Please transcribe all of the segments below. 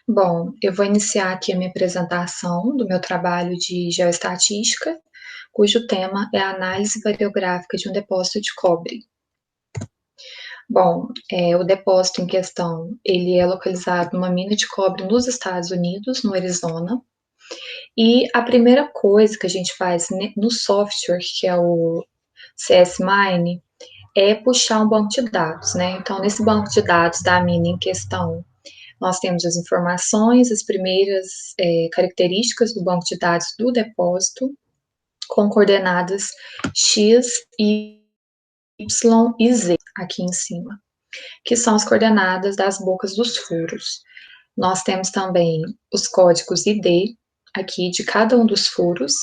Bom, eu vou iniciar aqui a minha apresentação do meu trabalho de geoestatística, cujo tema é a análise variográfica de um depósito de cobre. Bom, o depósito em questão, ele é localizado numa mina de cobre nos Estados Unidos, no Arizona, e a primeira coisa que a gente faz no software, que é o CS Mine, é puxar um banco de dados, né? Então, nesse banco de dados da mina em questão, nós temos as informações, as primeiras características do banco de dados do depósito, com coordenadas X, Y e Z aqui em cima, que são as coordenadas das bocas dos furos. Nós temos também os códigos ID aqui de cada um dos furos,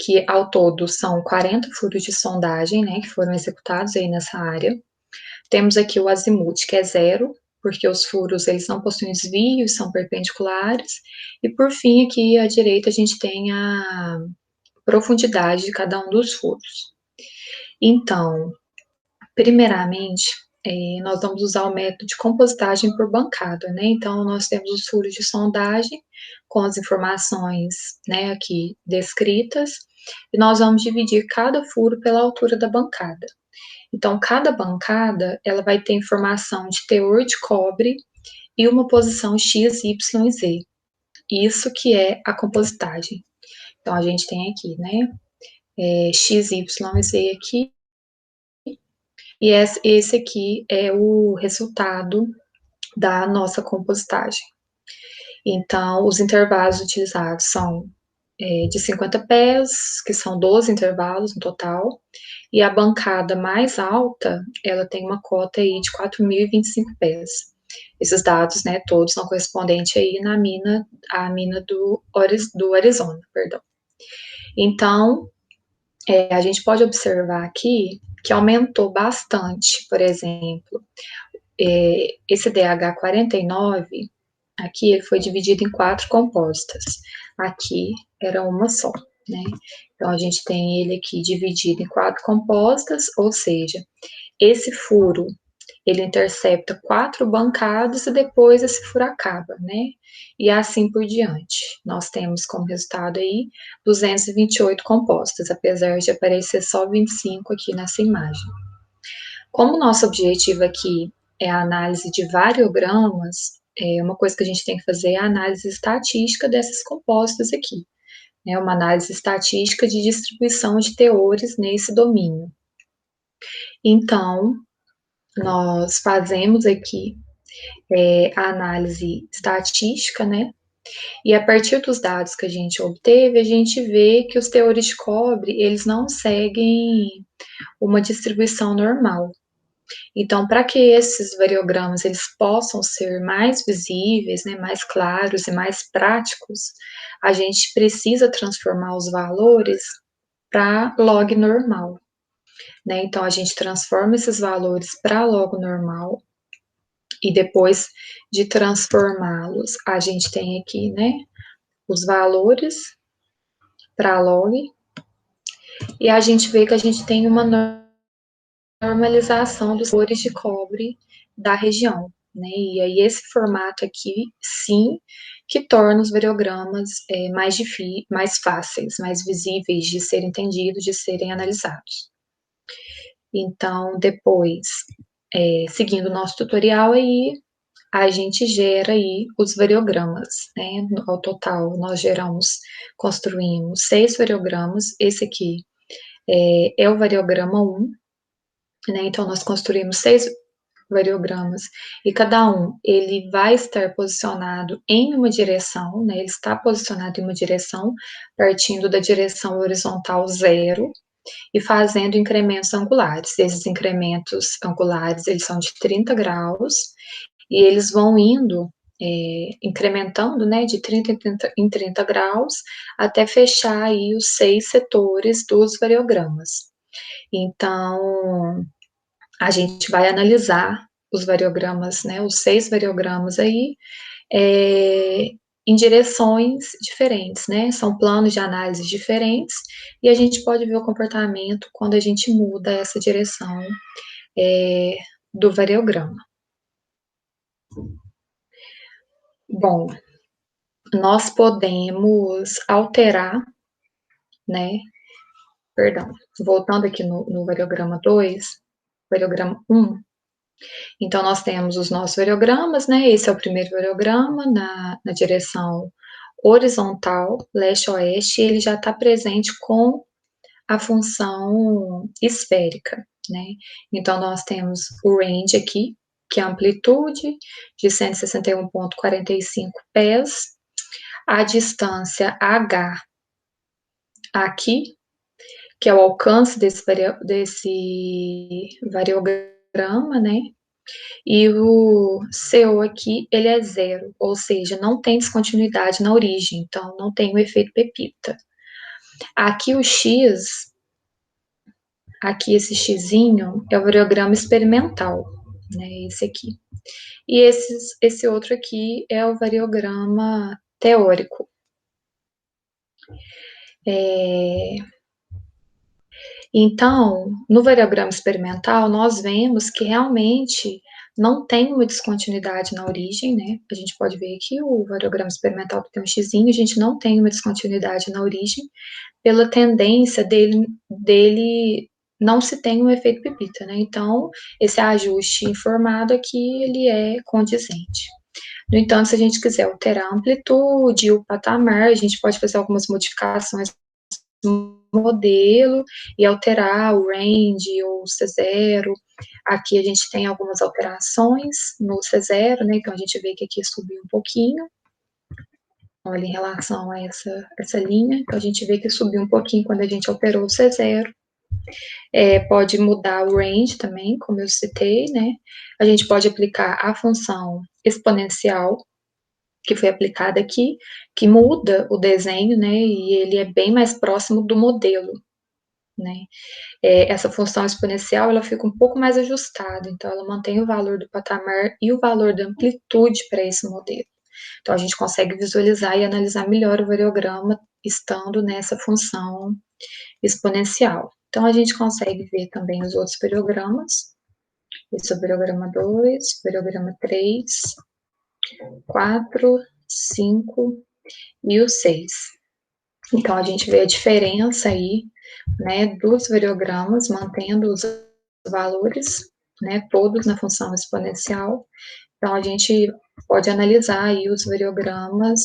que ao todo são 40 furos de sondagem, né, que foram executados aí nessa área. Temos aqui o azimuth, que é 0, porque os furos eles não possuem desvios, são perpendiculares. E por fim, aqui à direita a gente tem a profundidade de cada um dos furos. Então, primeiramente, nós vamos usar o método de compositagem por bancada, né? Então, nós temos os furos de sondagem com as informações, né, aqui descritas, e nós vamos dividir cada furo pela altura da bancada. Então, cada bancada, ela vai ter informação de teor de cobre e uma posição X, Y e Z. Isso que é a compositagem. Então, a gente tem aqui, né, X, Y e Z aqui, e esse aqui é o resultado da nossa compositagem. Então, os intervalos utilizados são de 50 pés, que são 12 intervalos no total, e a bancada mais alta, ela tem uma cota aí de 4.025 pés. Esses dados, né, todos são correspondentes aí à mina do Arizona, perdão. Então, a gente pode observar aqui que aumentou bastante, por exemplo, esse DH49, aqui ele foi dividido em 4 compostas. Aqui era uma só, né? Então, a gente tem ele aqui dividido em 4 compostas, ou seja, esse furo, ele intercepta 4 bancadas e depois esse furo acaba, né? E assim por diante. Nós temos como resultado aí 228 compostas, apesar de aparecer só 25 aqui nessa imagem. Como o nosso objetivo aqui é a análise de variogramas, uma coisa que a gente tem que fazer é a análise estatística dessas compostas aqui, né? Uma análise estatística de distribuição de teores nesse domínio. Então, nós fazemos aqui a análise estatística, né? E a partir dos dados que a gente obteve, a gente vê que os teores de cobre, eles não seguem uma distribuição normal. Então, para que esses variogramas eles possam ser mais visíveis, né, mais claros e mais práticos, a gente precisa transformar os valores para log normal, né? Então, a gente transforma esses valores para log normal e depois de transformá-los, a gente tem aqui, né, os valores para log e a gente vê que a gente tem uma normalização dos valores de cobre da região, né? E aí esse formato aqui, sim, que torna os variogramas mais fáceis, mais visíveis de serem entendidos, de serem analisados. Então, depois, seguindo o nosso tutorial aí, a gente gera aí os variogramas, né? Ao total, nós construímos 6 variogramas, esse aqui é o variograma 1, né? Então, nós construímos 6 variogramas e cada um ele vai estar posicionado em uma direção, né? Ele está posicionado em uma direção, partindo da direção horizontal 0 e fazendo incrementos angulares. Esses incrementos angulares eles são de 30 graus e eles vão indo incrementando, né, de 30 em 30 graus até fechar aí os 6 setores dos variogramas. Então, a gente vai analisar os variogramas, né, os 6 variogramas aí, em direções diferentes, né, são planos de análise diferentes, e a gente pode ver o comportamento quando a gente muda essa direção do variograma. Bom, nós podemos alterar, né, perdão, voltando aqui no variograma 2, variograma 1, então nós temos os nossos variogramas, né, esse é o primeiro variograma na direção horizontal, leste-oeste, e ele já está presente com a função esférica, né? Então, nós temos o range aqui, que é a amplitude de 161,45 pés, a distância H aqui, que é o alcance desse variograma, né? E o CO aqui, ele é zero, ou seja, não tem descontinuidade na origem, então não tem o efeito pepita. Aqui o X, aqui esse xizinho é o variograma experimental, né, esse aqui. E esse outro aqui é o variograma teórico. Então, no variograma experimental, nós vemos que realmente não tem uma descontinuidade na origem, né? A gente pode ver aqui o variograma experimental que tem um xizinho, a gente não tem uma descontinuidade na origem, pela tendência dele não se tem um efeito pepita, né? Então, esse ajuste informado aqui, ele é condizente. No entanto, se a gente quiser alterar a amplitude, o patamar, a gente pode fazer algumas modificações no modelo e alterar o range ou o C0. Aqui a gente tem algumas alterações no C0, né? Então a gente vê que aqui subiu um pouquinho. Olha, em relação a essa linha, então a gente vê que subiu um pouquinho quando a gente alterou o C0. Pode mudar o range também, como eu citei, né? A gente pode aplicar a função exponencial, que foi aplicada aqui, que muda o desenho, né? E ele é bem mais próximo do modelo, né? Essa função exponencial, ela fica um pouco mais ajustada, então ela mantém o valor do patamar e o valor da amplitude para esse modelo. Então a gente consegue visualizar e analisar melhor o variograma estando nessa função exponencial. Então a gente consegue ver também os outros variogramas. Esse é o variograma 2, variograma 3, 4, 5 e o 6. Então a gente vê a diferença aí, né, dos variogramas, mantendo os valores, né, todos na função exponencial. Então a gente pode analisar aí os variogramas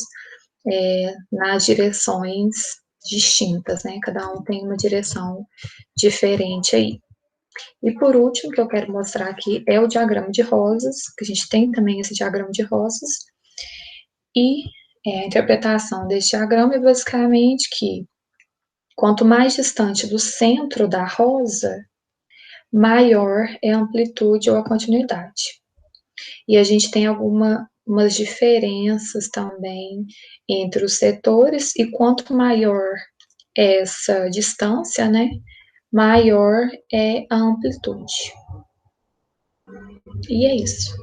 nas direções distintas, né? Cada um tem uma direção diferente aí. E por último, que eu quero mostrar aqui é o diagrama de rosas, que a gente tem também esse diagrama de rosas. E a interpretação desse diagrama é basicamente que quanto mais distante do centro da rosa, maior é a amplitude ou a continuidade. E a gente tem algumas diferenças também entre os setores, e quanto maior essa distância, né, maior é a amplitude. E é isso.